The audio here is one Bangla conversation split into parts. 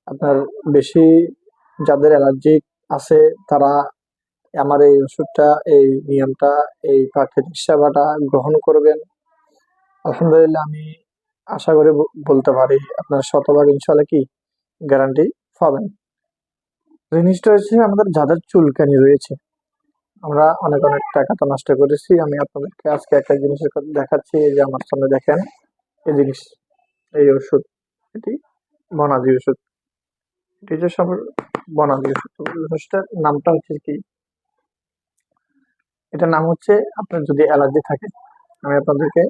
আপনার বেশি যাদের অ্যালার্জি আছে তারা আমার এই ওষুধটা, এই নিয়মটা, এই প্রাকৃতিক সেবাটা গ্রহণ করবেন। আলহামদুলিল্লাহ আমি আশা করি বলতে পারি আপনার শতভাগ ইনশাল্লাহ কি গ্যারান্টি পাবেন। জিনিসটা হচ্ছে আমাদের যাদের চুলকানি রয়েছে, আমরা অনেক অনেক টাকা তো নষ্ট করেছি। আমি আপনাদেরকে আজকে একটা জিনিসের কথা দেখাচ্ছি। এই যে আমার সামনে দেখেন এই জিনিস, এই ওষুধ, এটি বনাদি ওষুধ, এটি যে সব বনাদি ওষুধ। ওষুধটার নামটা হচ্ছে কি, এটার নাম হচ্ছে আপনার যদি অ্যালার্জি থাকে, আমি আপনাদেরকে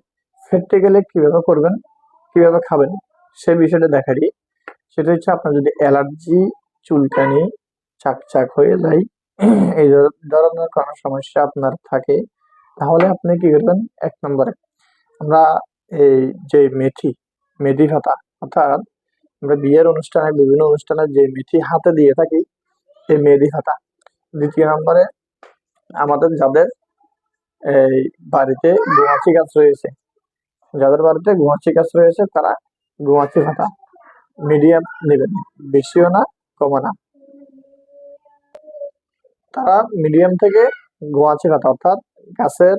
ফেটে গেলে কিভাবে করবেন, কিভাবে খাবেন সে বিষয়টা দেখাই। সেটা হচ্ছে আপনার যদি অ্যালার্জি, চুলকানি, চাকচাক হয়ে যায়, এই ধরনের কোনো সমস্যা আপনার থাকে, তাহলে আপনি কি করবেন? এক নম্বরে আমরা এই যে মেথি, মেথি পাতা, অর্থাৎ আমরা বিয়ের অনুষ্ঠানে, বিভিন্ন অনুষ্ঠানে যে মেথি হাতে দিয়ে থাকি, এই মেথি পাতা। দ্বিতীয় নম্বরে আমাদের যাদের এই বাড়িতে গোমাছি গাছ রয়েছে, যাদের বাড়িতে গোমাছি গাছ রয়েছে তারা গোমাছি পাতা মিডিয়াম নেবেন, বেশিও না, কমও না। তারা মিডিয়াম থেকে গোয়াচি পাতা, অর্থাৎ গাছের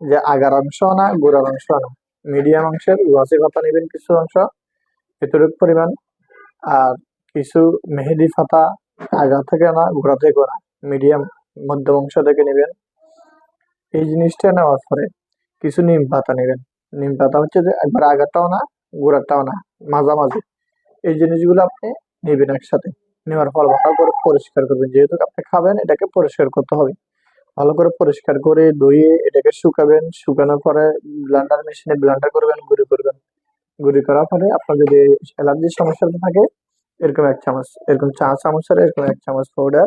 যে আগার অংশ না, গোড়ার অংশ না, মিডিয়াম অংশের গোয়াচি পাতা নেবেন কিছু অংশ, এতটুকু পরিমাণ। আর কিছু মেহেদি পাতা, আগা থেকে না, গোড়া থেকে না, মিডিয়াম মধ্যম অংশ থেকে নেবেন। এই জিনিসটা নেওয়ার পরে কিছু নিম পাতা নেবেন। নিম পাতা হচ্ছে যে একবার আগারটাও না, গোড়াটাও না, মাঝামাঝি। এই জিনিসগুলো আপনি নেবেন একসাথে। নেওয়ার পর ভালো করে পরিষ্কার করবেন, যেহেতু আপনি খাবেন এটাকে পরিষ্কার করতে হবে। ভালো করে পরিষ্কার করে ধুয়ে এটাকে শুকাবেন। শুকানোর পরে ব্লেন্ডার মেশিনে ব্লেন্ডার করবেন, গুঁড়ো করবেন। গুঁড়ো করার পরে আপনার যদি অ্যালার্জির সমস্যা থাকে, এরকম ১ চামচ, এরকম ৪ চামচের এরকম ১ চামচ পাউডার,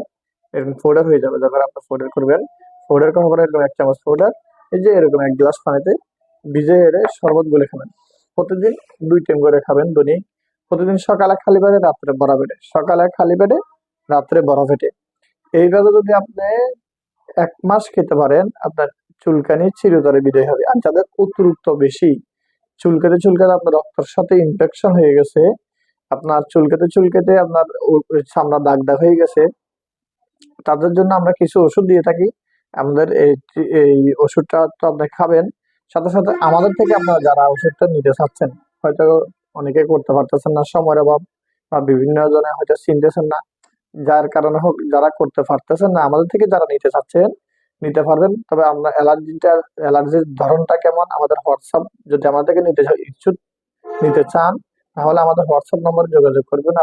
এরকম পাউডার হয়ে যাবে। যখন আপনি পাউডার করবেন, পাউডার করার পরে এরকম ১ চামচ পাউডার, এই যে এরকম ১ গ্লাস পানিতে ভিজিয়ে এনে শরবত গুলে খাবেন। প্রতিদিন ২ টাইম করে খাবেন দৈনিক। প্রতিদিন সকালে খালি পেটে, রাত্রে ভরা পেটে। সকালে খালি পেটে, রাত্রে ভরা পেটে। এইভাবে যদি আপনি ১ মাস খেতে পারেন, আপনার চুলকানি চিরতরে বিদায় হবে। আর যাদের অতিরিক্ত বেশি চুলকাতে চুলকাতে আপনার রক্তের সাথে ইনফেকশন হয়ে গেছে, আপনার চুলকাতে চুলকাতে আপনার চামড়া দাগ দাগ হয়ে গেছে, তাদের জন্য আমরা কিছু ওষুধ দিয়ে থাকি। আমাদের এই ওষুধটা তো আপনি খাবেন, সাথে সাথে আমাদের থেকে আপনারা যারা ওষুধটা নিতে চাচ্ছেন, হয়তো অনেকে করতে পারতেছেন না, সময়ের অভাব, বা বিভিন্ন জনে হয়তো চিনতেছেন না, যার কারণে হোক যারা করতে পারতেছেন না, আমাদের থেকে যারা নিতে চাচ্ছেন নিতে পারবেন। তবে আমরা অ্যালার্জির ধরনটা কেমন, আমাদের হোয়াটসঅ্যাপ, যদি আমাদের থেকে নিতে ইচ্ছুক, নিতে চান, তাহলে আমাদের হোয়াটসঅ্যাপ নম্বরে যোগাযোগ করবেন।